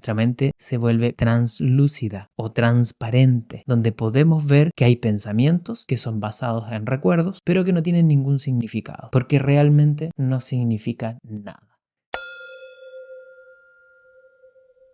nuestra mente se vuelve translúcida o transparente, donde podemos ver que hay pensamientos que son basados en recuerdos, pero que no tienen ningún significado, porque realmente no significan nada.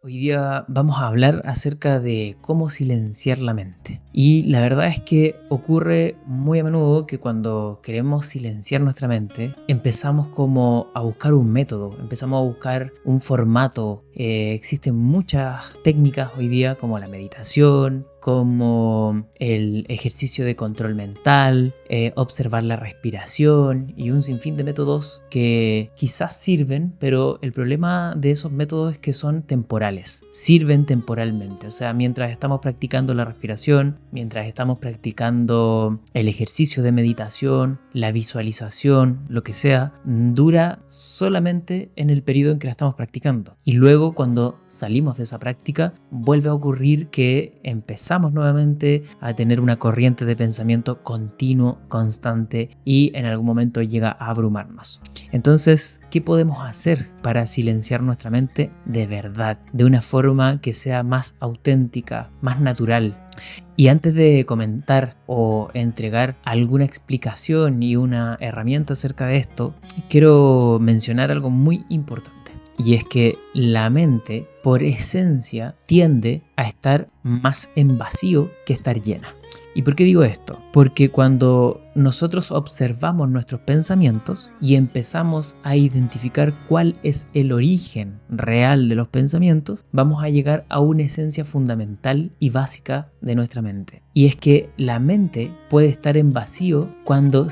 Hoy día vamos a hablar acerca de cómo silenciar la mente. Y la verdad es que ocurre muy a menudo que cuando queremos silenciar nuestra mente, empezamos como a buscar un método, empezamos a buscar un formato. Existen muchas técnicas hoy día como la meditación, como el ejercicio de control mental, observar la respiración y un sinfín de métodos que quizás sirven, pero el problema de esos métodos es que son temporales, sirven temporalmente. O sea, mientras estamos practicando la respiración, mientras estamos practicando el ejercicio de meditación, la visualización, lo que sea, dura solamente en el periodo en que la estamos practicando. Y luego cuando salimos de esa práctica, vuelve a ocurrir que empezamos nuevamente a tener una corriente de pensamiento continuo, constante, y en algún momento llega a abrumarnos. Entonces, ¿qué podemos hacer para silenciar nuestra mente de verdad, de una forma que sea más auténtica, más natural? Y antes de comentar o entregar alguna explicación y una herramienta acerca de esto, quiero mencionar algo muy importante. Y es que la mente, por esencia, tiende a estar más en vacío que estar llena. ¿Y por qué digo esto? Porque cuando nosotros observamos nuestros pensamientos y empezamos a identificar cuál es el origen real de los pensamientos, vamos a llegar a una esencia fundamental y básica de nuestra mente. Y es que la mente puede estar en vacío cuando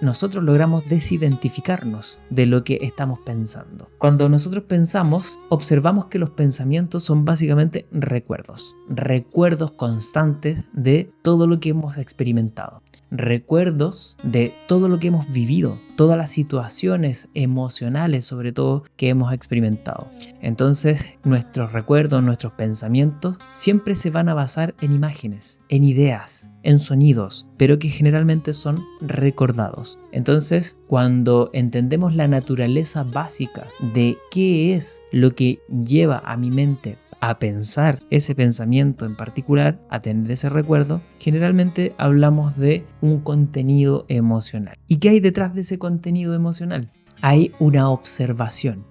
nosotros logramos desidentificarnos de lo que estamos pensando. Cuando nosotros pensamos, observamos que los pensamientos son básicamente recuerdos constantes de todo lo que hemos experimentado. Recuerdos de todo lo que hemos vivido, todas las situaciones emocionales sobre todo que hemos experimentado. Entonces nuestros recuerdos, nuestros pensamientos siempre se van a basar en imágenes, en ideas, en sonidos, pero que generalmente son recordados. Entonces, cuando entendemos la naturaleza básica de qué es lo que lleva a mi mente a pensar ese pensamiento en particular, a tener ese recuerdo, generalmente hablamos de un contenido emocional. ¿Y qué hay detrás de ese contenido emocional? Hay una observación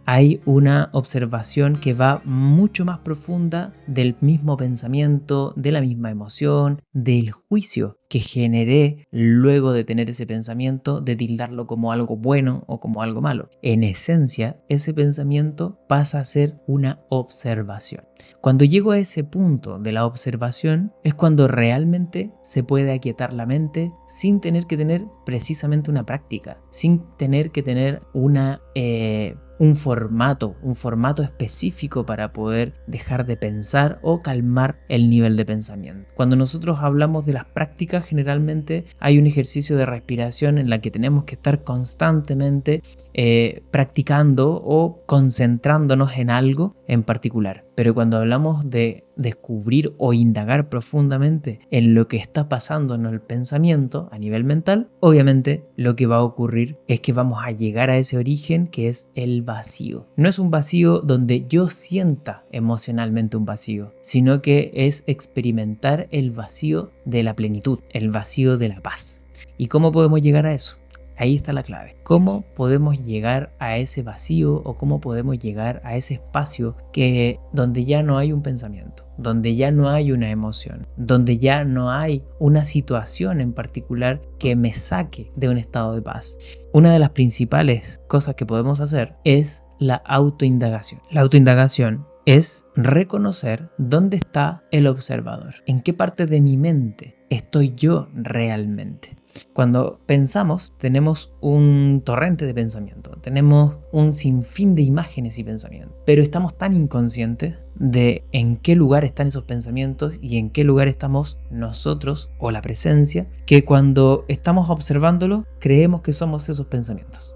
que va mucho más profunda del mismo pensamiento, de la misma emoción, del juicio que generé luego de tener ese pensamiento, de tildarlo como algo bueno o como algo malo. En esencia, ese pensamiento pasa a ser una observación. Cuando llego a ese punto de la observación es cuando realmente se puede aquietar la mente sin tener que tener precisamente una práctica, sin tener que tener un formato específico para poder dejar de pensar o calmar el nivel de pensamiento. Cuando nosotros hablamos de las prácticas, generalmente hay un ejercicio de respiración en la que tenemos que estar constantemente practicando o concentrándonos en algo en particular. Pero cuando hablamos de descubrir o indagar profundamente en lo que está pasando en el pensamiento a nivel mental, obviamente lo que va a ocurrir es que vamos a llegar a ese origen que es el vacío. No es un vacío donde yo sienta emocionalmente un vacío, sino que es experimentar el vacío de la plenitud, el vacío de la paz. ¿Y cómo podemos llegar a eso? Ahí está la clave. ¿Cómo podemos llegar a ese vacío o cómo podemos llegar a ese espacio donde ya no hay un pensamiento, donde ya no hay una emoción, donde ya no hay una situación en particular que me saque de un estado de paz? Una de las principales cosas que podemos hacer es la autoindagación. La autoindagación es reconocer dónde está el observador, en qué parte de mi mente estoy yo realmente. Cuando pensamos, tenemos un torrente de pensamiento, tenemos un sinfín de imágenes y pensamientos, pero estamos tan inconscientes de en qué lugar están esos pensamientos y en qué lugar estamos nosotros o la presencia, que cuando estamos observándolo, creemos que somos esos pensamientos.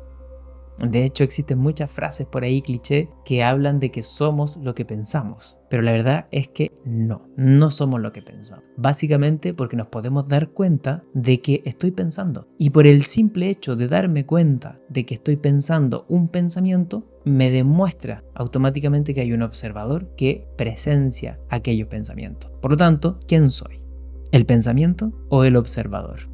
De hecho, existen muchas frases por ahí, cliché, que hablan de que somos lo que pensamos. Pero la verdad es que no somos lo que pensamos. Básicamente porque nos podemos dar cuenta de que estoy pensando. Y por el simple hecho de darme cuenta de que estoy pensando un pensamiento, me demuestra automáticamente que hay un observador que presencia aquellos pensamientos. Por lo tanto, ¿quién soy? ¿El pensamiento o el observador?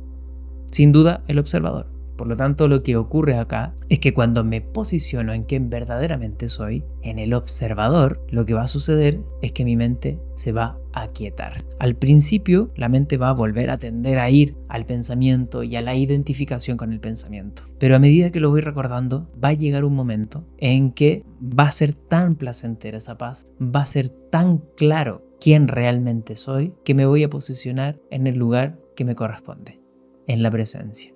Sin duda, el observador. Por lo tanto, lo que ocurre acá es que cuando me posiciono en quién verdaderamente soy, en el observador, lo que va a suceder es que mi mente se va a aquietar. Al principio, la mente va a volver a tender a ir al pensamiento y a la identificación con el pensamiento. Pero a medida que lo voy recordando, va a llegar un momento en que va a ser tan placentera esa paz, va a ser tan claro quién realmente soy, que me voy a posicionar en el lugar que me corresponde, en la presencia.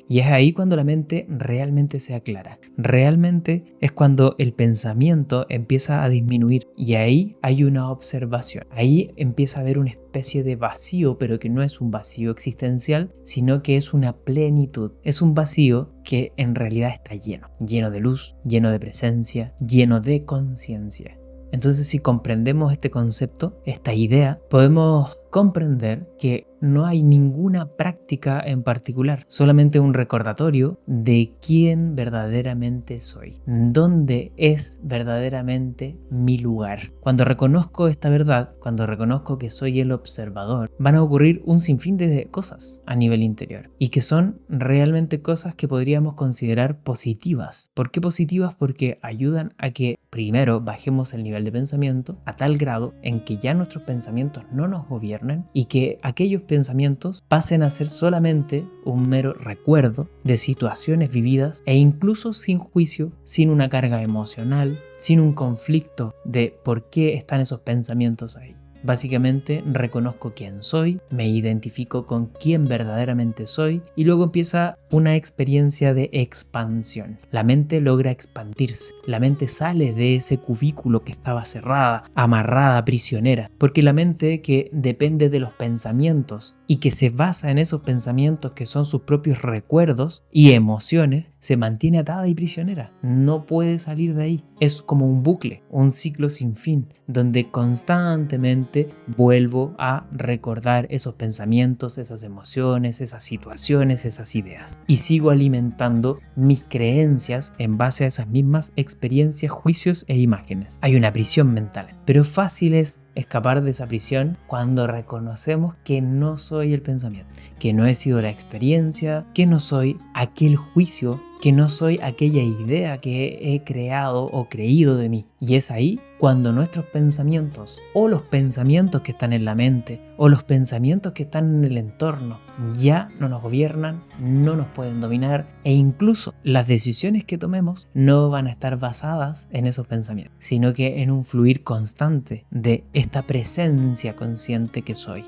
Y es ahí cuando la mente realmente se aclara. Realmente es cuando el pensamiento empieza a disminuir y ahí hay una observación. Ahí empieza a haber una especie de vacío, pero que no es un vacío existencial, sino que es una plenitud. Es un vacío que en realidad está lleno de luz, lleno de presencia, lleno de conciencia. Entonces, si comprendemos este concepto, esta idea, podemos comprender que no hay ninguna práctica en particular, solamente un recordatorio de quién verdaderamente soy, dónde es verdaderamente mi lugar. Cuando reconozco esta verdad, cuando reconozco que soy el observador, van a ocurrir un sinfín de cosas a nivel interior y que son realmente cosas que podríamos considerar positivas. ¿Por qué positivas? Porque ayudan a que primero bajemos el nivel de pensamiento a tal grado en que ya nuestros pensamientos no nos gobiernen y que aquellos pensamientos pasen a ser solamente un mero recuerdo de situaciones vividas e incluso sin juicio, sin una carga emocional, sin un conflicto de por qué están esos pensamientos ahí. Básicamente reconozco quién soy, me identifico con quién verdaderamente soy y luego empieza una experiencia de expansión. La mente logra expandirse, la mente sale de ese cubículo que estaba cerrada, amarrada, prisionera, porque la mente que depende de los pensamientos y que se basa en esos pensamientos que son sus propios recuerdos y emociones, se mantiene atada y prisionera. No puede salir de ahí. Es como un bucle, un ciclo sin fin, donde constantemente vuelvo a recordar esos pensamientos, esas emociones, esas situaciones, esas ideas. Y sigo alimentando mis creencias en base a esas mismas experiencias, juicios e imágenes. Hay una prisión mental, pero fácil es escapar de esa prisión cuando reconocemos que no soy el pensamiento, que no he sido la experiencia, que no soy aquel juicio, que no soy aquella idea que he creado o creído de mí. Y es ahí cuando nuestros pensamientos o los pensamientos que están en la mente o los pensamientos que están en el entorno ya no nos gobiernan, no nos pueden dominar e incluso las decisiones que tomemos no van a estar basadas en esos pensamientos, sino que en un fluir constante de esta presencia consciente que soy.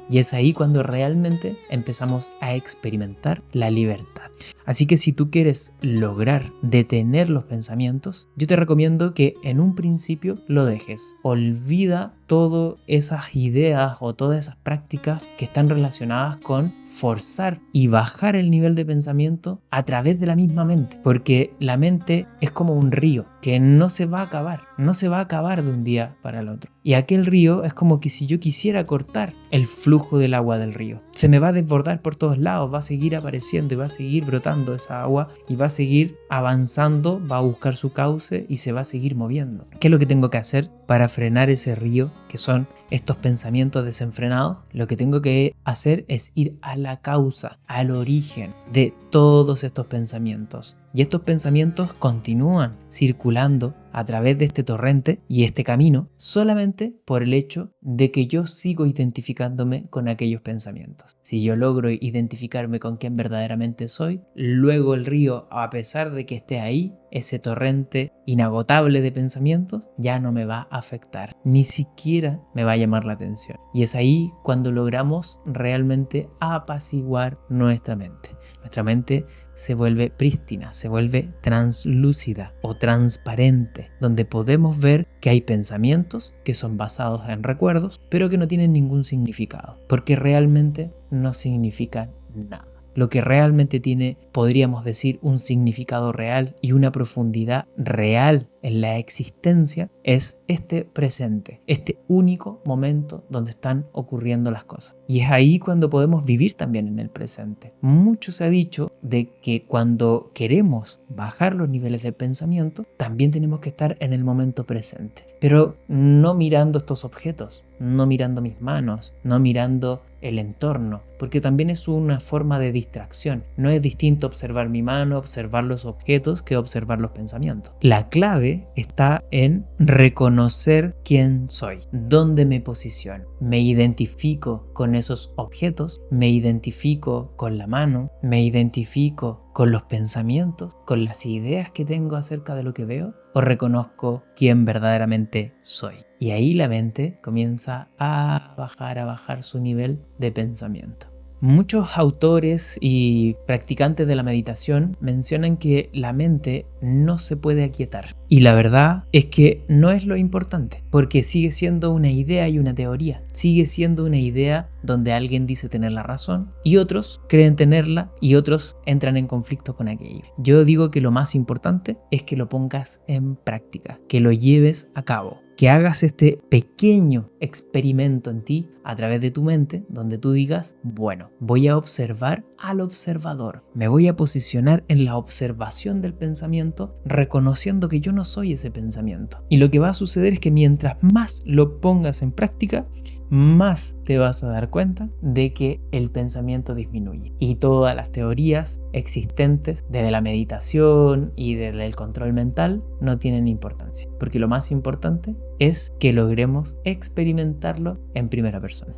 Y es ahí cuando realmente empezamos a experimentar la libertad. Así que si tú quieres lograr detener los pensamientos, yo te recomiendo que en un principio lo dejes. Olvida todas esas ideas o todas esas prácticas que están relacionadas con forzar y bajar el nivel de pensamiento a través de la misma mente. Porque la mente es como un río que no se va a acabar de un día para el otro. Y aquel río es como que si yo quisiera cortar el flujo del agua del río. Se me va a desbordar por todos lados, va a seguir apareciendo y va a seguir brotando esa agua y va a seguir avanzando, va a buscar su cauce y se va a seguir moviendo. ¿Qué es lo que tengo que hacer para frenar ese río que son estos pensamientos desenfrenados? Lo que tengo que hacer es ir a la causa, al origen de todos estos pensamientos. Y estos pensamientos continúan circulando a través de este torrente y este camino solamente por el hecho de que yo sigo identificándome con aquellos pensamientos. Si yo logro identificarme con quién verdaderamente soy, luego el río, a pesar de que esté ahí, ese torrente inagotable de pensamientos, ya no me va a afectar, ni siquiera me va a llamar la atención. Y es ahí cuando logramos realmente apaciguar nuestra mente. Nuestra mente se vuelve prístina, se vuelve translúcida o transparente, donde podemos ver que hay pensamientos que son basados en recuerdos, pero que no tienen ningún significado, porque realmente no significan nada. Lo que realmente tiene, podríamos decir, un significado real y una profundidad real en la existencia es este presente, este único momento donde están ocurriendo las cosas. Y es ahí cuando podemos vivir también en el presente. Mucho se ha dicho de que cuando queremos bajar los niveles de pensamiento, también tenemos que estar en el momento presente. Pero no mirando estos objetos, no mirando mis manos, no mirando el entorno, porque también es una forma de distracción. No es distinto observar mi mano, observar los objetos, que observar los pensamientos. La clave está en reconocer quién soy, dónde me posiciono. Me identifico con esos objetos, me identifico con la mano, me identifico con los pensamientos, con las ideas que tengo acerca de lo que veo, o reconozco quién verdaderamente soy. Y ahí la mente comienza a bajar su nivel de pensamiento. Muchos autores y practicantes de la meditación mencionan que la mente no se puede aquietar. Y la verdad es que no es lo importante, porque sigue siendo una idea y una teoría. Sigue siendo una idea donde alguien dice tener la razón y otros creen tenerla y otros entran en conflicto con aquello. Yo digo que lo más importante es que lo pongas en práctica, que lo lleves a cabo. Que hagas este pequeño experimento en ti a través de tu mente, donde tú digas, bueno, voy a observar al observador. Me voy a posicionar en la observación del pensamiento, reconociendo que yo no soy ese pensamiento. Y lo que va a suceder es que mientras más lo pongas en práctica, más te vas a dar cuenta de que el pensamiento disminuye. Y todas las teorías existentes desde la meditación y desde el control mental no tienen importancia, porque lo más importante es que logremos experimentarlo en primera persona.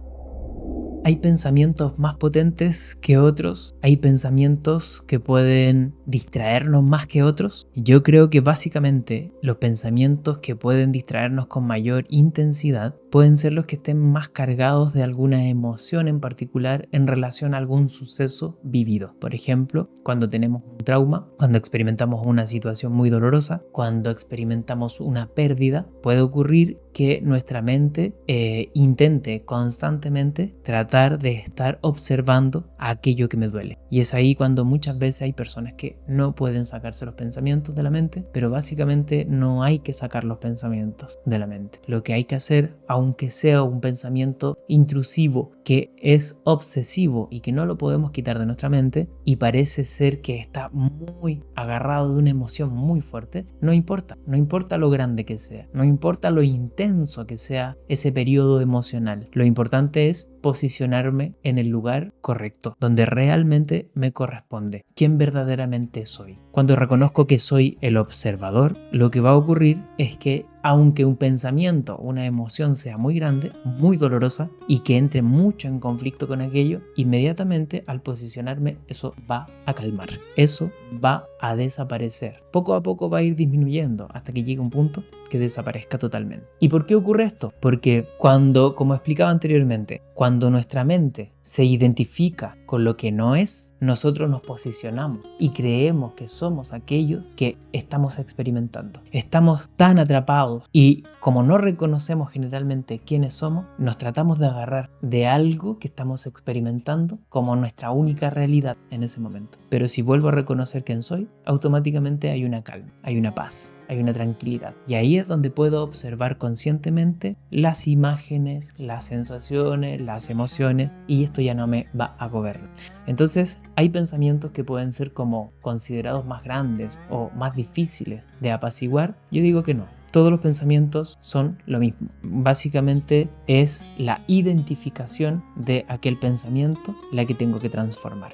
Hay pensamientos más potentes que otros, hay pensamientos que pueden distraernos más que otros. Yo creo que básicamente los pensamientos que pueden distraernos con mayor intensidad pueden ser los que estén más cargados de alguna emoción en particular en relación a algún suceso vivido. Por ejemplo, cuando tenemos un trauma, cuando experimentamos una situación muy dolorosa, cuando experimentamos una pérdida, puede ocurrir que nuestra mente intente constantemente tratar de estar observando aquello que me duele. Y es ahí cuando muchas veces hay personas que no pueden sacarse los pensamientos de la mente, pero básicamente no hay que sacar los pensamientos de la mente. Lo que hay que hacer, aunque sea un pensamiento intrusivo, que es obsesivo y que no lo podemos quitar de nuestra mente y parece ser que está muy agarrado de una emoción muy fuerte, no importa lo grande que sea, no importa lo intenso que sea ese periodo emocional. Lo importante es posicionarme en el lugar correcto, donde realmente me corresponde, quién verdaderamente soy. Cuando reconozco que soy el observador, lo que va a ocurrir es que aunque un pensamiento, una emoción sea muy grande, muy dolorosa y que entre mucho en conflicto con aquello, inmediatamente al posicionarme eso va a calmar, eso va a desaparecer. Poco a poco va a ir disminuyendo hasta que llegue un punto que desaparezca totalmente. ¿Y por qué ocurre esto? Porque cuando, como explicaba anteriormente, cuando nuestra mente se identifica con lo que no es, nosotros nos posicionamos y creemos que somos aquello que estamos experimentando. Estamos tan atrapados y como no reconocemos generalmente quiénes somos, nos tratamos de agarrar de algo que estamos experimentando como nuestra única realidad en ese momento. Pero si vuelvo a reconocer quién soy, automáticamente hay una calma, hay una paz, hay una tranquilidad. Y ahí es donde puedo observar conscientemente las imágenes, las sensaciones, las emociones, y esto ya no me va a gobernar. Entonces hay pensamientos que pueden ser como considerados más grandes o más difíciles de apaciguar. Yo digo que no. Todos los pensamientos son lo mismo. Básicamente es la identificación de aquel pensamiento la que tengo que transformar.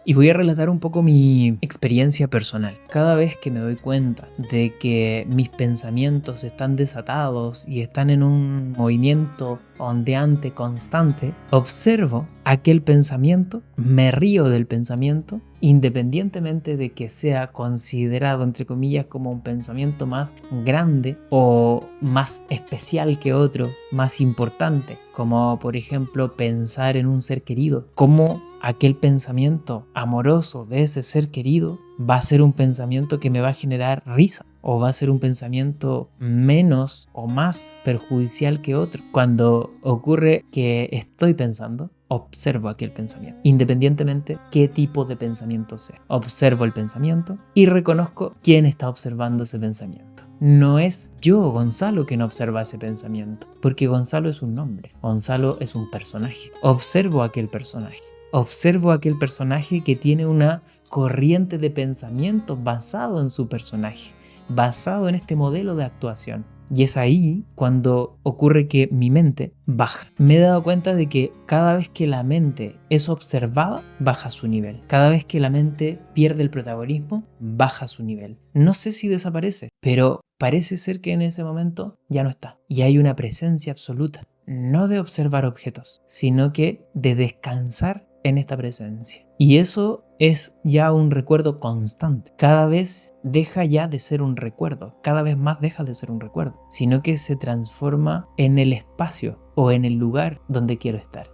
Y voy a relatar un poco mi experiencia personal. Cada vez que me doy cuenta de que mis pensamientos están desatados y están en un movimiento ondeante constante, observo aquel pensamiento, me río del pensamiento, independientemente de que sea considerado, entre comillas, como un pensamiento más grande o más especial que otro, más importante, como por ejemplo pensar en un ser querido, como aquel pensamiento amoroso de ese ser querido va a ser un pensamiento que me va a generar risa o va a ser un pensamiento menos o más perjudicial que otro. Cuando ocurre que estoy pensando, observo aquel pensamiento, independientemente qué tipo de pensamiento sea. Observo el pensamiento y reconozco quién está observando ese pensamiento. No es yo, Gonzalo, quien observa ese pensamiento, porque Gonzalo es un nombre, Gonzalo es un personaje. Observo aquel personaje. Observo aquel personaje que tiene una corriente de pensamientos basado en su personaje, basado en este modelo de actuación. Y es ahí cuando ocurre que mi mente baja. Me he dado cuenta de que cada vez que la mente es observada, baja su nivel. Cada vez que la mente pierde el protagonismo, baja su nivel. No sé si desaparece, pero parece ser que en ese momento ya no está. Y hay una presencia absoluta, no de observar objetos, sino que de descansar en esta presencia. Y eso es ya un recuerdo constante. Cada vez deja ya de ser un recuerdo, cada vez más deja de ser un recuerdo, sino que se transforma en el espacio o en el lugar donde quiero estar.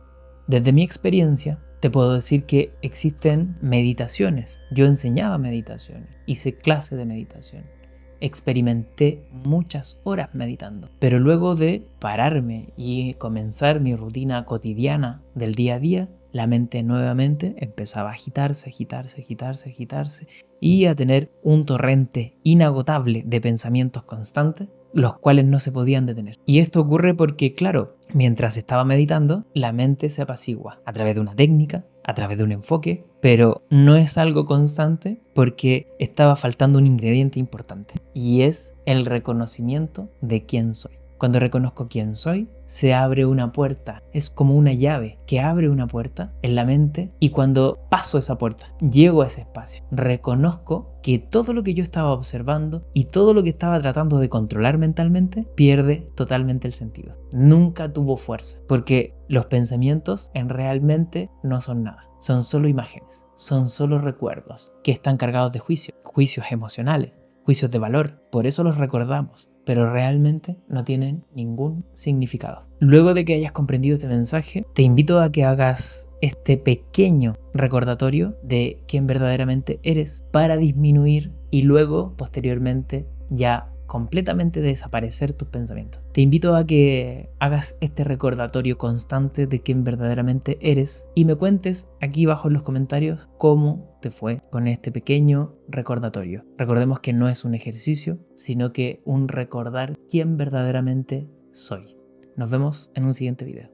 Desde mi experiencia, te puedo decir que existen meditaciones. Yo enseñaba meditaciones, hice clase de meditación. Experimenté muchas horas meditando, pero luego de pararme y comenzar mi rutina cotidiana del día a día, la mente nuevamente empezaba a agitarse y a tener un torrente inagotable de pensamientos constantes, los cuales no se podían detener. Y esto ocurre porque, claro, mientras estaba meditando, la mente se apacigua a través de una técnica, a través de un enfoque, pero no es algo constante porque estaba faltando un ingrediente importante, y es el reconocimiento de quién soy. Cuando reconozco quién soy, se abre una puerta. Es como una llave que abre una puerta en la mente, y cuando paso esa puerta, llego a ese espacio, reconozco que todo lo que yo estaba observando y todo lo que estaba tratando de controlar mentalmente pierde totalmente el sentido. Nunca tuvo fuerza, porque los pensamientos realmente no son nada. Son solo imágenes, son solo recuerdos que están cargados de juicios emocionales, juicios de valor. Por eso los recordamos, pero realmente no tienen ningún significado. Luego de que hayas comprendido este mensaje, te invito a que hagas este pequeño recordatorio de quién verdaderamente eres para disminuir y luego, posteriormente, ya completamente desaparecer tus pensamientos. Te invito a que hagas este recordatorio constante de quién verdaderamente eres y me cuentes aquí abajo en los comentarios cómo te fue con este pequeño recordatorio. Recordemos que no es un ejercicio, sino que un recordar quién verdaderamente soy. Nos vemos en un siguiente video.